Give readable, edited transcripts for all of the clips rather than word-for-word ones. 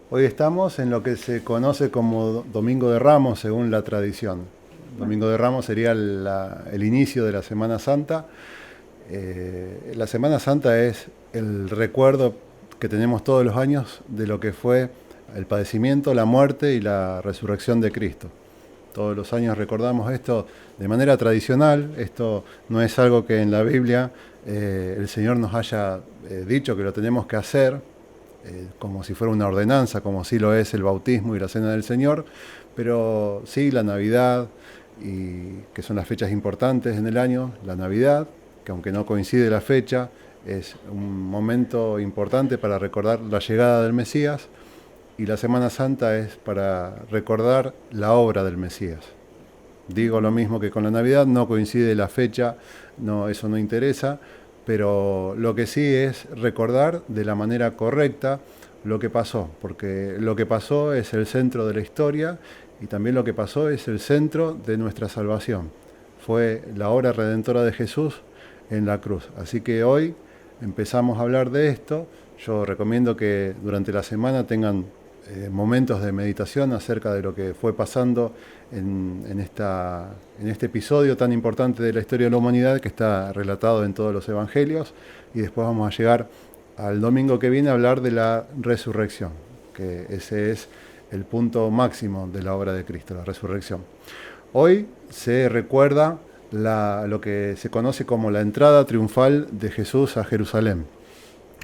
Hoy estamos en lo que se conoce como Domingo de Ramos, según la tradición. Domingo de Ramos sería el inicio de la Semana Santa. La Semana Santa es el recuerdo que tenemos todos los años de lo que fue el padecimiento, la muerte y la resurrección de Cristo. Todos los años recordamos esto de manera tradicional. Esto no es algo que en la Biblia el Señor nos haya dicho que lo tenemos que hacer, como si fuera una ordenanza, como sí lo es el bautismo y la cena del Señor, pero sí la Navidad, y que son las fechas importantes en el año, la Navidad, que aunque no coincide la fecha, es un momento importante para recordar la llegada del Mesías, y la Semana Santa es para recordar la obra del Mesías. Digo lo mismo que con la Navidad, no coincide la fecha, no, eso no interesa, pero lo que sí es recordar de la manera correcta lo que pasó, porque lo que pasó es el centro de la historia y también lo que pasó es el centro de nuestra salvación. Fue la obra redentora de Jesús en la cruz. Así que hoy empezamos a hablar de esto. Yo recomiendo que durante la semana tengan momentos de meditación acerca de lo que fue pasando en este episodio tan importante de la historia de la humanidad, que está relatado en todos los evangelios, y después vamos a llegar al domingo que viene a hablar de la resurrección, que ese es el punto máximo de la obra de Cristo, la resurrección. Hoy se recuerda lo que se conoce como la entrada triunfal de Jesús a Jerusalén.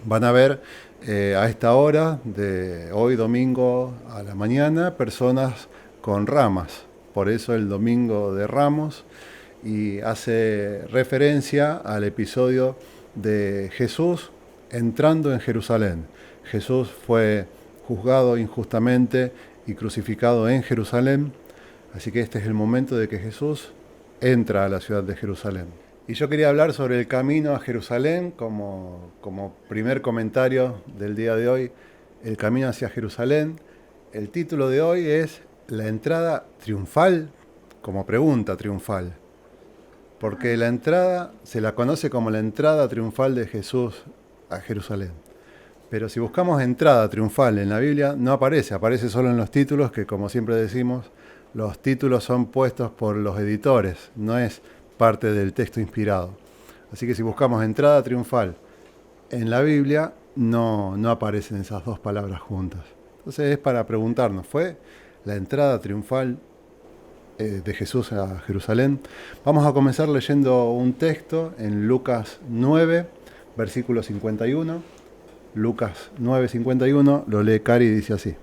Van a ver a esta hora de hoy domingo a la mañana personas con ramas, por eso el Domingo de Ramos, y hace referencia al episodio de Jesús entrando en Jerusalén. Jesús fue juzgado injustamente y crucificado en Jerusalén, así que este es el momento de que Jesús entra a la ciudad de Jerusalén. Y yo quería hablar sobre el camino a Jerusalén como primer comentario del día de hoy, el camino hacia Jerusalén. El título de hoy es la entrada triunfal, como pregunta triunfal, porque la entrada se la conoce como la entrada triunfal de Jesús a Jerusalén. Pero si buscamos entrada triunfal en la Biblia, no aparece, aparece solo en los títulos, que como siempre decimos, los títulos son puestos por los editores, no es parte del texto inspirado. Así que si buscamos entrada triunfal en la Biblia, no aparecen esas dos palabras juntas. Entonces es para preguntarnos, ¿fue la entrada triunfal de Jesús a Jerusalén? Vamos a comenzar leyendo un texto en Lucas 9, versículo 51. Lucas 9, 51, lo lee Cari y dice así.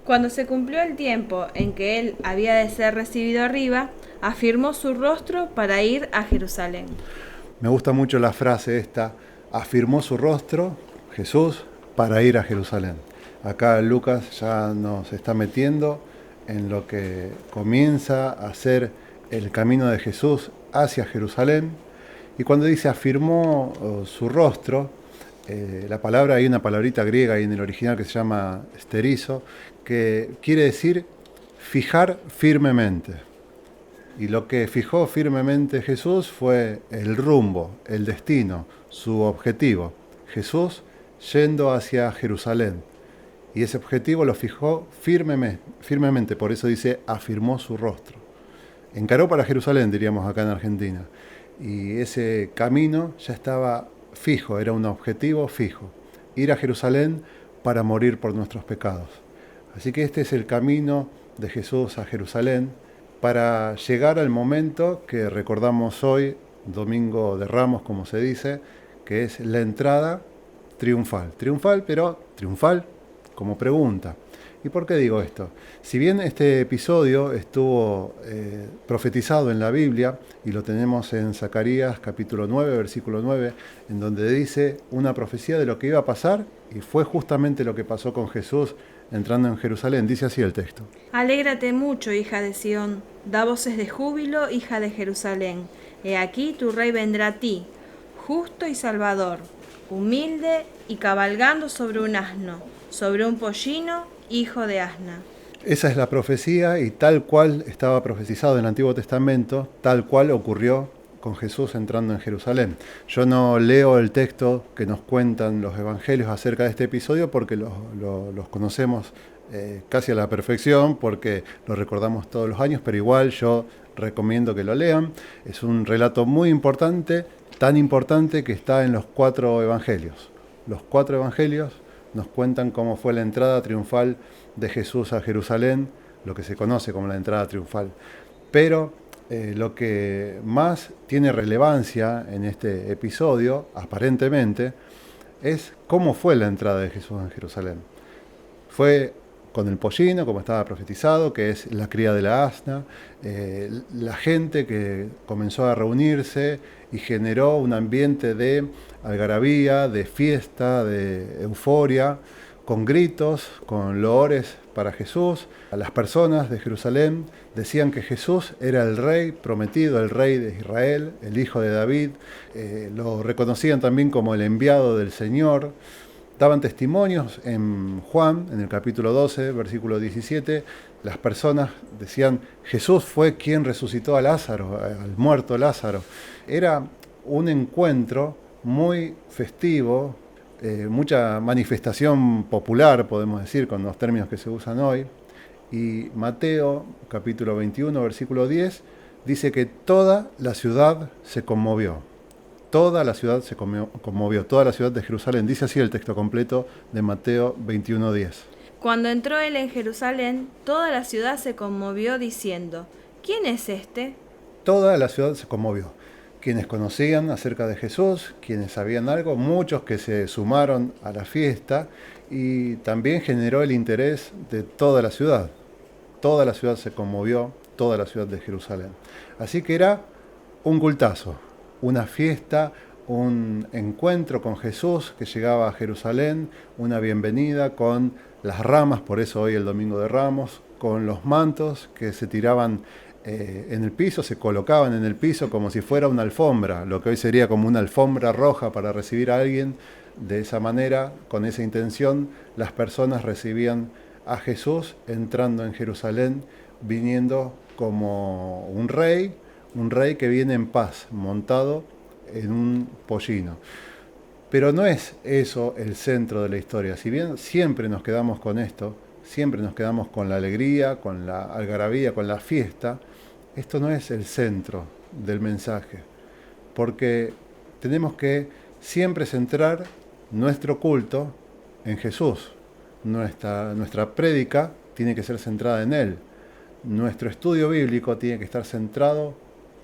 Cuando se cumplió el tiempo en que él había de ser recibido arriba, afirmó su rostro para ir a Jerusalén. Me gusta mucho la frase esta, afirmó su rostro, Jesús, para ir a Jerusalén. Acá Lucas ya nos está metiendo en lo que comienza a ser el camino de Jesús hacia Jerusalén. Y cuando dice afirmó su rostro, la palabra, hay una palabrita griega ahí en el original que se llama esterizo, que quiere decir fijar firmemente. Y lo que fijó firmemente Jesús fue el rumbo, el destino, su objetivo. Jesús yendo hacia Jerusalén. Y ese objetivo lo fijó firmemente, por eso dice, afirmó su rostro. Encaró para Jerusalén, diríamos acá en Argentina. Y ese camino ya estaba fijo, era un objetivo fijo. Ir a Jerusalén para morir por nuestros pecados. Así que este es el camino de Jesús a Jerusalén para llegar al momento que recordamos hoy, Domingo de Ramos, como se dice, que es la entrada triunfal. Triunfal, pero triunfal como pregunta. ¿Y por qué digo esto? Si bien este episodio estuvo profetizado en la Biblia, y lo tenemos en Zacarías capítulo 9, versículo 9, en donde dice una profecía de lo que iba a pasar, y fue justamente lo que pasó con Jesús entrando en Jerusalén. Dice así el texto. Alégrate mucho, hija de Sión, da voces de júbilo, hija de Jerusalén. He aquí tu rey vendrá a ti, justo y salvador, humilde y cabalgando sobre un asno, sobre un pollino, hijo de asna. Esa es la profecía, y tal cual estaba profetizado en el Antiguo Testamento, tal cual ocurrió con Jesús entrando en Jerusalén. Yo no leo el texto que nos cuentan los evangelios acerca de este episodio porque los conocemos casi a la perfección, porque lo recordamos todos los años, pero igual yo recomiendo que lo lean. Es un relato muy importante, tan importante que está en los 4 evangelios. Los 4 evangelios nos cuentan cómo fue la entrada triunfal de Jesús a Jerusalén, lo que se conoce como la entrada triunfal. Pero lo que más tiene relevancia en este episodio, aparentemente, es cómo fue la entrada de Jesús en Jerusalén. Fue con el pollino, como estaba profetizado, que es la cría de la asna, la gente que comenzó a reunirse y generó un ambiente de algarabía, de fiesta, de euforia, con gritos, con loores para Jesús. A las personas de Jerusalén decían que Jesús era el rey prometido, el rey de Israel, el hijo de David. Lo reconocían también como el enviado del Señor. Daban testimonios en Juan, en el capítulo 12, versículo 17. Las personas decían, Jesús fue quien resucitó a Lázaro, al muerto Lázaro. Era un encuentro muy festivo, mucha manifestación popular, podemos decir, con los términos que se usan hoy. Y Mateo, capítulo 21, versículo 10, dice que toda la ciudad se conmovió. Toda la ciudad se conmovió, toda la ciudad de Jerusalén. Dice así el texto completo de Mateo 21, 10. Cuando entró él en Jerusalén, toda la ciudad se conmovió diciendo, ¿quién es este? Toda la ciudad se conmovió. Quienes conocían acerca de Jesús, quienes sabían algo, muchos que se sumaron a la fiesta, y también generó el interés de toda la ciudad. Toda la ciudad se conmovió, toda la ciudad de Jerusalén. Así que era un cultazo, una fiesta, un encuentro con Jesús que llegaba a Jerusalén, una bienvenida con las ramas, por eso hoy el Domingo de Ramos, con los mantos que se tiraban en el piso, se colocaban en el piso como si fuera una alfombra, lo que hoy sería como una alfombra roja para recibir a alguien. De esa manera, con esa intención, las personas recibían a Jesús entrando en Jerusalén, viniendo como un rey que viene en paz, montado en un pollino. Pero no es eso el centro de la historia. Si bien siempre nos quedamos con esto, siempre nos quedamos con la alegría, con la algarabía, con la fiesta, esto no es el centro del mensaje, porque tenemos que siempre centrar nuestro culto en Jesús. Nuestra prédica tiene que ser centrada en Él. Nuestro estudio bíblico tiene que estar centrado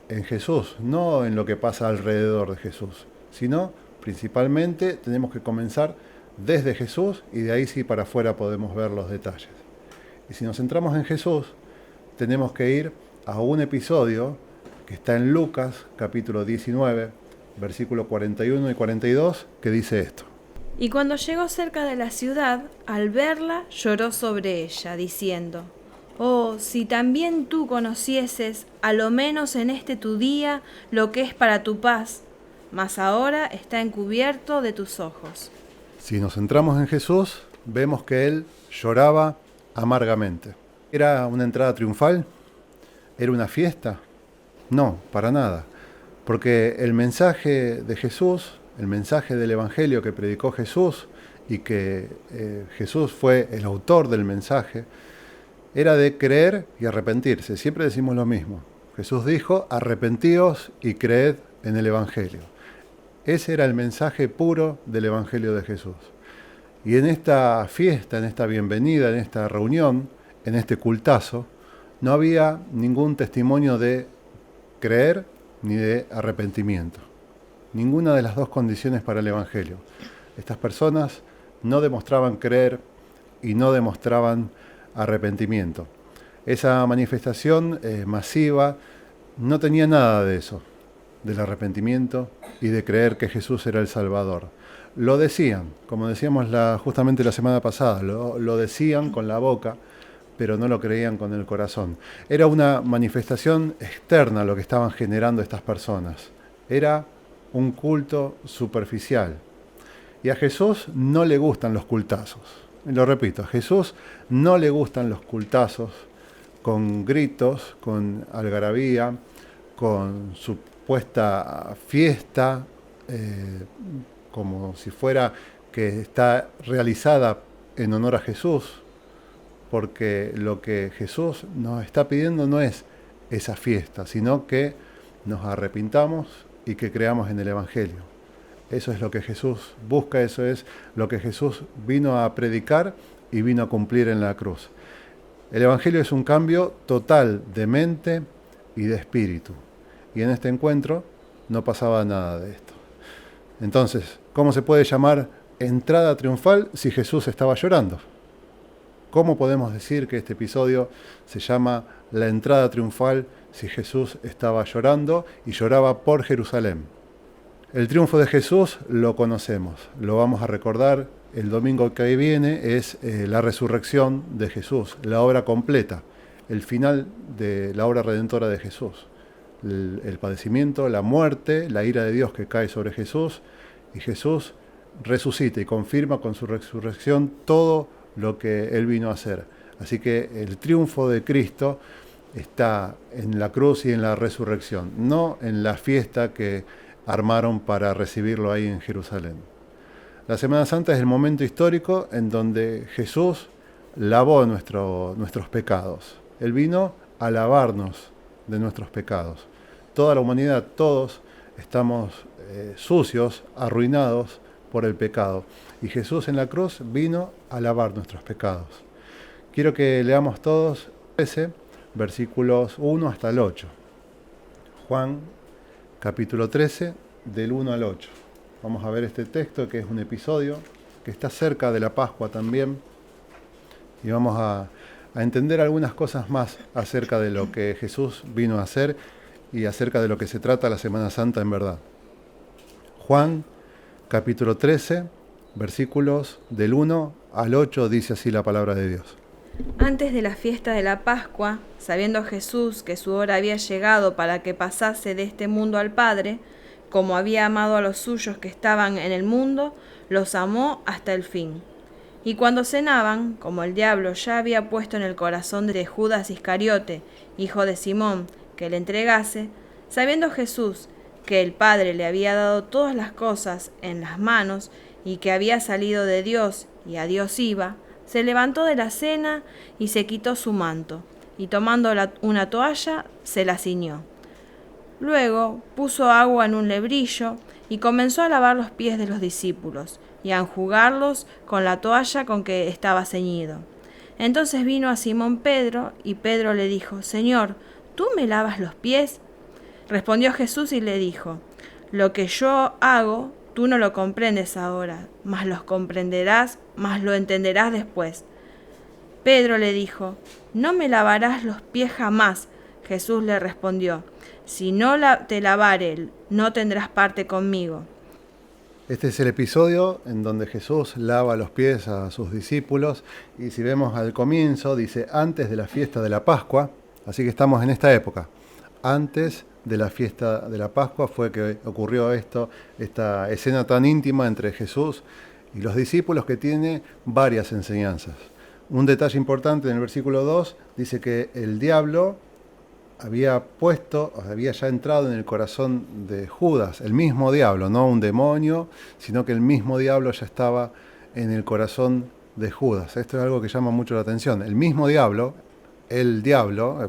en Jesús, no en lo que pasa alrededor de Jesús, sino principalmente tenemos que comenzar desde Jesús y de ahí sí para afuera podemos ver los detalles. Y si nos centramos en Jesús, tenemos que ir a un episodio que está en Lucas, capítulo 19, versículo 41 y 42, que dice esto. Y cuando llegó cerca de la ciudad, al verla, lloró sobre ella, diciendo, «Oh, si también tú conocieses, a lo menos en este tu día, lo que es para tu paz, mas ahora está encubierto de tus ojos». Si nos centramos en Jesús, vemos que Él lloraba amargamente. ¿Era una entrada triunfal? ¿Era una fiesta? No, para nada. Porque el mensaje de Jesús, el mensaje del Evangelio que predicó Jesús y que Jesús fue el autor del mensaje, era de creer y arrepentirse. Siempre decimos lo mismo. Jesús dijo, arrepentíos y creed en el Evangelio. Ese era el mensaje puro del Evangelio de Jesús. Y en esta fiesta, en esta bienvenida, en esta reunión, en este cultazo, no había ningún testimonio de creer ni de arrepentimiento. Ninguna de las dos condiciones para el Evangelio. Estas personas no demostraban creer y no demostraban arrepentimiento. Esa manifestación masiva no tenía nada de eso, del arrepentimiento y de creer que Jesús era el Salvador. Lo decían, como decíamos justamente la semana pasada, lo decían con la boca, pero no lo creían con el corazón. Era una manifestación externa lo que estaban generando estas personas. Era un culto superficial. Y a Jesús no le gustan los cultazos. Y lo repito, a Jesús no le gustan los cultazos con gritos, con algarabía, con supuesta fiesta, como si fuera que está realizada en honor a Jesús, porque lo que Jesús nos está pidiendo no es esa fiesta, sino que nos arrepintamos y que creamos en el Evangelio. Eso es lo que Jesús busca, eso es lo que Jesús vino a predicar y vino a cumplir en la cruz. El Evangelio es un cambio total de mente y de espíritu. Y en este encuentro no pasaba nada de esto. Entonces, ¿cómo se puede llamar entrada triunfal si Jesús estaba llorando? ¿Cómo podemos decir que este episodio se llama la entrada triunfal si Jesús estaba llorando y lloraba por Jerusalén? El triunfo de Jesús lo conocemos, lo vamos a recordar el domingo que viene, es la resurrección de Jesús, la obra completa, el final de la obra redentora de Jesús. El padecimiento, la muerte, la ira de Dios que cae sobre Jesús, y Jesús resucita y confirma con su resurrección todo lo que Él vino a hacer. Así que el triunfo de Cristo está en la cruz y en la resurrección, no en la fiesta que armaron para recibirlo ahí en Jerusalén. La Semana Santa es el momento histórico en donde Jesús lavó nuestros pecados. Él vino a lavarnos de nuestros pecados. Toda la humanidad, todos estamos sucios, arruinados por el pecado. Y Jesús en la cruz vino a lavar nuestros pecados. Quiero que leamos todos ese versículos 1 hasta el 8. Juan capítulo 13, del 1 al 8. Vamos a ver este texto que es un episodio que está cerca de la Pascua también. Y vamos a entender algunas cosas más acerca de lo que Jesús vino a hacer y acerca de lo que se trata la Semana Santa en verdad. Juan capítulo 13, versículos del 1 al 8, dice así la palabra de Dios. Antes de la fiesta de la Pascua, sabiendo Jesús que su hora había llegado para que pasase de este mundo al Padre, como había amado a los suyos que estaban en el mundo, los amó hasta el fin. Y cuando cenaban, como el diablo ya había puesto en el corazón de Judas Iscariote, hijo de Simón, que le entregase, sabiendo Jesús que el Padre le había dado todas las cosas en las manos y que había salido de Dios y a Dios iba, se levantó de la cena y se quitó su manto, y tomando una toalla, se la ciñó. Luego puso agua en un lebrillo y comenzó a lavar los pies de los discípulos y a enjugarlos con la toalla con que estaba ceñido. Entonces vino a Simón Pedro, y Pedro le dijo: Señor, ¿tú me lavas los pies? Respondió Jesús y le dijo: Lo que yo hago, tú no lo comprendes ahora, mas lo entenderás después. Pedro le dijo: No me lavarás los pies jamás. Jesús le respondió: Si no te lavare, no tendrás parte conmigo. Este es el episodio en donde Jesús lava los pies a sus discípulos, y si vemos al comienzo, dice antes de la fiesta de la Pascua, así que estamos en esta época. Antes de la fiesta de la Pascua fue que ocurrió esta escena tan íntima entre Jesús y los discípulos, que tiene varias enseñanzas. Un detalle importante en el versículo 2 dice que el diablo había ya entrado en el corazón de Judas, el mismo diablo, no un demonio, sino que el mismo diablo ya estaba en el corazón de Judas. Esto es algo que llama mucho la atención. El mismo diablo,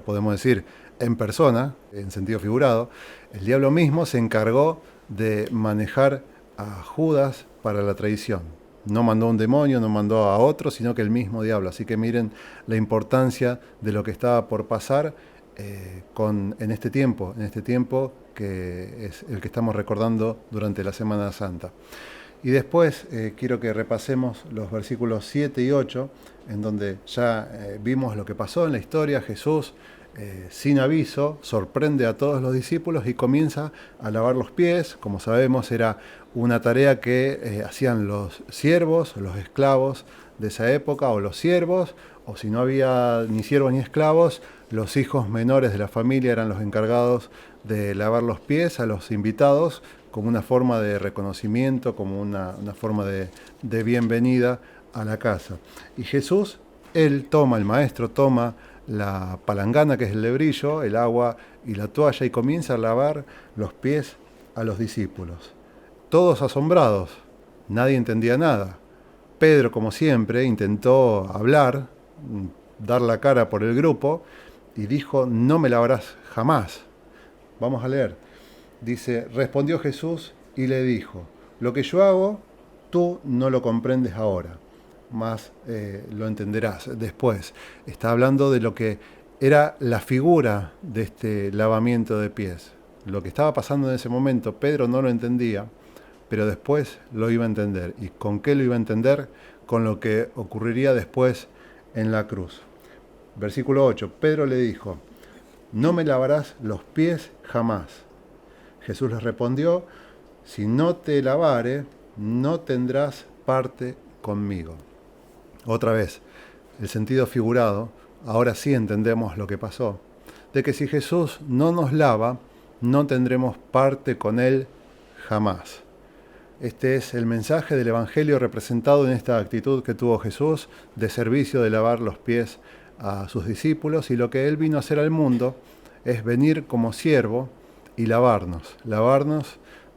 podemos decir en persona, en sentido figurado, el diablo mismo se encargó de manejar a Judas para la traición. No mandó un demonio, no mandó a otro, sino que el mismo diablo. Así que miren la importancia de lo que estaba por pasar en este tiempo que es el que estamos recordando durante la Semana Santa. Y después quiero que repasemos los versículos 7 y 8, en donde ya vimos lo que pasó en la historia. Jesús, sin aviso, sorprende a todos los discípulos y comienza a lavar los pies. Como sabemos, era una tarea que hacían los siervos, los esclavos de esa época, o los siervos, o si no había ni siervos ni esclavos, los hijos menores de la familia eran los encargados de lavar los pies a los invitados, como una forma de reconocimiento, como una forma de bienvenida a la casa. Y Jesús, el maestro toma la palangana, que es el lebrillo, el agua y la toalla y comienza a lavar los pies a los discípulos. Todos asombrados, nadie entendía nada. Pedro, como siempre, intentó hablar, dar la cara por el grupo y dijo: no me lavarás jamás. Vamos a leer. Dice: respondió Jesús y le dijo: lo que yo hago, tú no lo comprendes ahora, mas lo entenderás después. Está hablando de lo que era la figura de este lavamiento de pies. Lo que estaba pasando en ese momento, Pedro no lo entendía, pero después lo iba a entender. ¿Y con qué lo iba a entender? Con lo que ocurriría después en la cruz. Versículo 8. Pedro le dijo: no me lavarás los pies jamás. Jesús les respondió: si no te lavare, no tendrás parte conmigo. Otra vez, el sentido figurado, ahora sí entendemos lo que pasó, de que si Jesús no nos lava, no tendremos parte con Él jamás. Este es el mensaje del Evangelio representado en esta actitud que tuvo Jesús de servicio, de lavar los pies a sus discípulos, y lo que Él vino a hacer al mundo es venir como siervo y lavarnos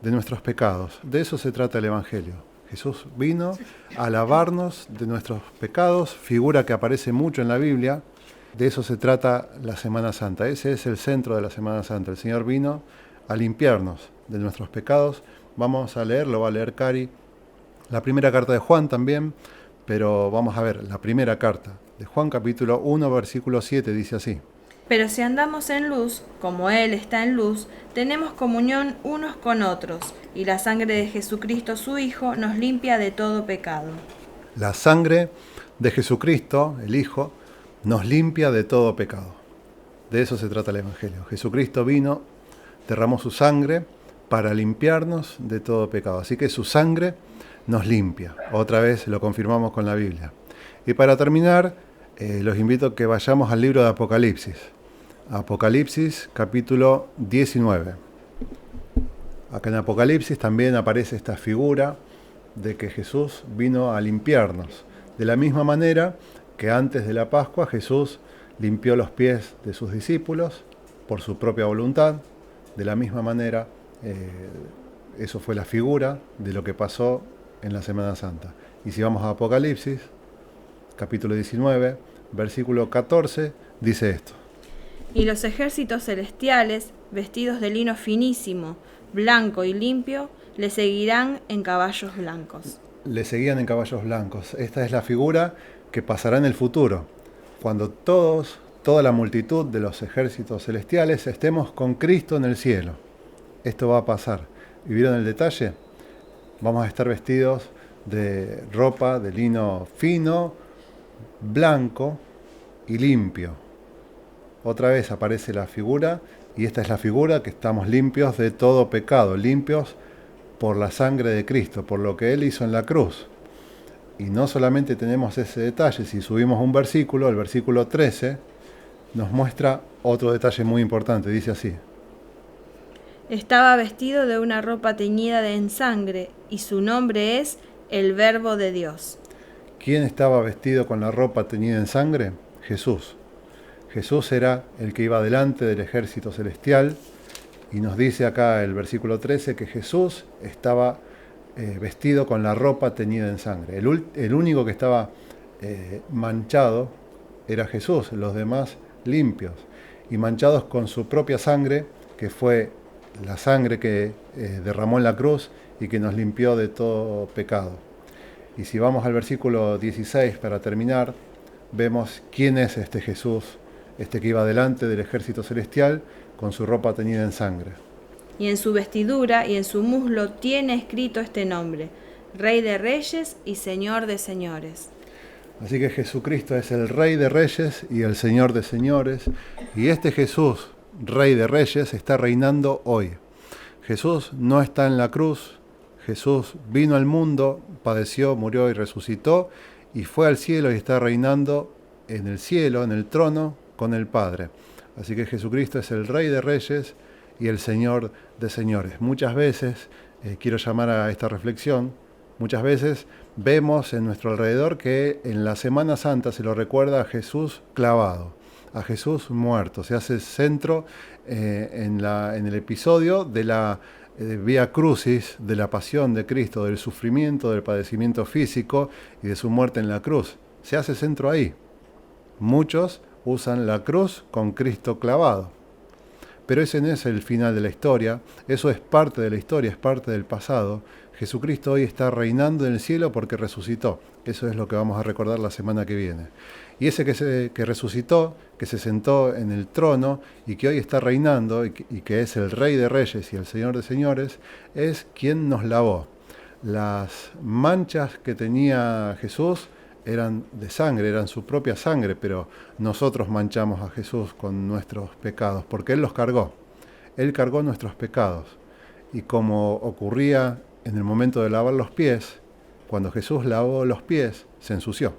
de nuestros pecados. De eso se trata el Evangelio. Jesús vino a lavarnos de nuestros pecados, figura que aparece mucho en la Biblia. De eso se trata la Semana Santa. Ese es el centro de la Semana Santa. El Señor vino a limpiarnos de nuestros pecados. Vamos a leer, lo va a leer Cari, la primera carta de Juan también, pero vamos a ver la primera carta de Juan, capítulo 1, versículo 7, dice así: pero si andamos en luz, como Él está en luz, tenemos comunión unos con otros, y la sangre de Jesucristo su Hijo nos limpia de todo pecado. La sangre de Jesucristo, el Hijo, nos limpia de todo pecado. De eso se trata el Evangelio. Jesucristo vino, derramó su sangre para limpiarnos de todo pecado. Así que su sangre nos limpia. Otra vez lo confirmamos con la Biblia. Y para terminar, los invito a que vayamos al libro de Apocalipsis. Apocalipsis, capítulo 19. Acá en Apocalipsis también aparece esta figura de que Jesús vino a limpiarnos. De la misma manera que antes de la Pascua Jesús limpió los pies de sus discípulos por su propia voluntad. De la misma manera, eso fue la figura de lo que pasó en la Semana Santa. Y si vamos a Apocalipsis, capítulo 19, versículo 14, dice esto: y los ejércitos celestiales, vestidos de lino finísimo, blanco y limpio, le seguirán en caballos blancos. Le seguían en caballos blancos. Esta es la figura que pasará en el futuro, cuando toda la multitud de los ejércitos celestiales estemos con Cristo en el cielo. Esto va a pasar. ¿Y vieron el detalle? Vamos a estar vestidos de ropa de lino fino, blanco y limpio. Otra vez aparece la figura, y esta es la figura que estamos limpios de todo pecado, limpios por la sangre de Cristo, por lo que Él hizo en la cruz. Y no solamente tenemos ese detalle, si subimos un versículo, el versículo 13, nos muestra otro detalle muy importante, dice así: estaba vestido de una ropa teñida en sangre, y su nombre es el Verbo de Dios. ¿Quién estaba vestido con la ropa teñida en sangre? Jesús. Jesús era el que iba delante del ejército celestial, y nos dice acá el versículo 13 que Jesús estaba vestido con la ropa teñida en sangre. El único que estaba manchado era Jesús, los demás limpios, y manchados con su propia sangre, que fue la sangre que derramó en la cruz y que nos limpió de todo pecado. Y si vamos al versículo 16 para terminar, vemos quién es este Jesús, este que iba delante del ejército celestial con su ropa teñida en sangre. Y en su vestidura y en su muslo tiene escrito este nombre: Rey de Reyes y Señor de Señores. Así que Jesucristo es el Rey de Reyes y el Señor de Señores, y este Jesús, Rey de Reyes, está reinando hoy. Jesús no está en la cruz. Jesús vino al mundo, padeció, murió y resucitó, y fue al cielo y está reinando en el cielo, en el trono, con el Padre. Así que Jesucristo es el Rey de Reyes y el Señor de Señores. Muchas veces, quiero llamar a esta reflexión, muchas veces vemos en nuestro alrededor que en la Semana Santa se lo recuerda a Jesús clavado. a Jesús muerto. Se hace centro en el episodio de la Vía Crucis, de la pasión de Cristo, del sufrimiento, del padecimiento físico y de su muerte en la cruz. Se hace centro ahí. Muchos usan la cruz con Cristo clavado. Pero ese no es el final de la historia, eso es parte de la historia, es parte del pasado. Jesucristo hoy está reinando en el cielo porque resucitó. Eso es lo que vamos a recordar la semana que viene. Y ese que resucitó, que se sentó en el trono y que hoy está reinando y que es el Rey de Reyes y el Señor de Señores, es quien nos lavó. Las manchas que tenía Jesús eran de sangre, eran su propia sangre, pero nosotros manchamos a Jesús con nuestros pecados, porque Él los cargó. Él cargó nuestros pecados. Y como ocurría en el momento de lavar los pies, cuando Jesús lavó los pies, se ensució.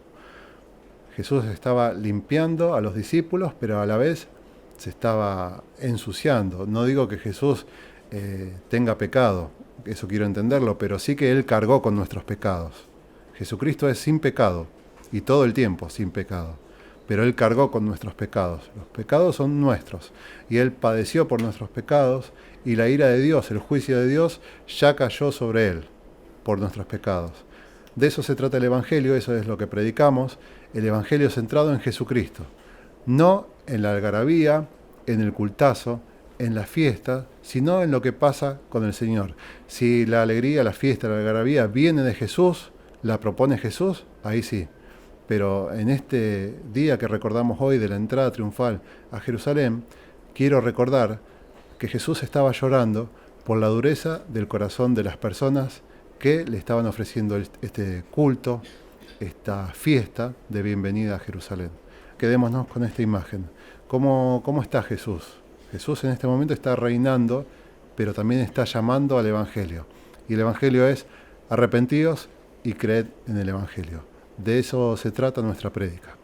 Jesús estaba limpiando a los discípulos, pero a la vez se estaba ensuciando. No digo que Jesús tenga pecado, eso quiero entenderlo, pero sí que Él cargó con nuestros pecados. Jesucristo es sin pecado, y todo el tiempo sin pecado, pero Él cargó con nuestros pecados. Los pecados son nuestros, y Él padeció por nuestros pecados, y la ira de Dios, el juicio de Dios, ya cayó sobre Él por nuestros pecados. De eso se trata el Evangelio, eso es lo que predicamos, el Evangelio centrado en Jesucristo, no en la algarabía, en el cultazo, en la fiesta, sino en lo que pasa con el Señor. Si la alegría, la fiesta, la algarabía viene de Jesús, la propone Jesús, ahí sí. Pero en este día que recordamos hoy de la entrada triunfal a Jerusalén, quiero recordar que Jesús estaba llorando por la dureza del corazón de las personas que le estaban ofreciendo este culto, esta fiesta de bienvenida a Jerusalén. Quedémonos con esta imagen. ¿Cómo está Jesús? Jesús en este momento está reinando, pero también está llamando al Evangelio. Y el Evangelio es: arrepentíos y creed en el Evangelio. De eso se trata nuestra prédica.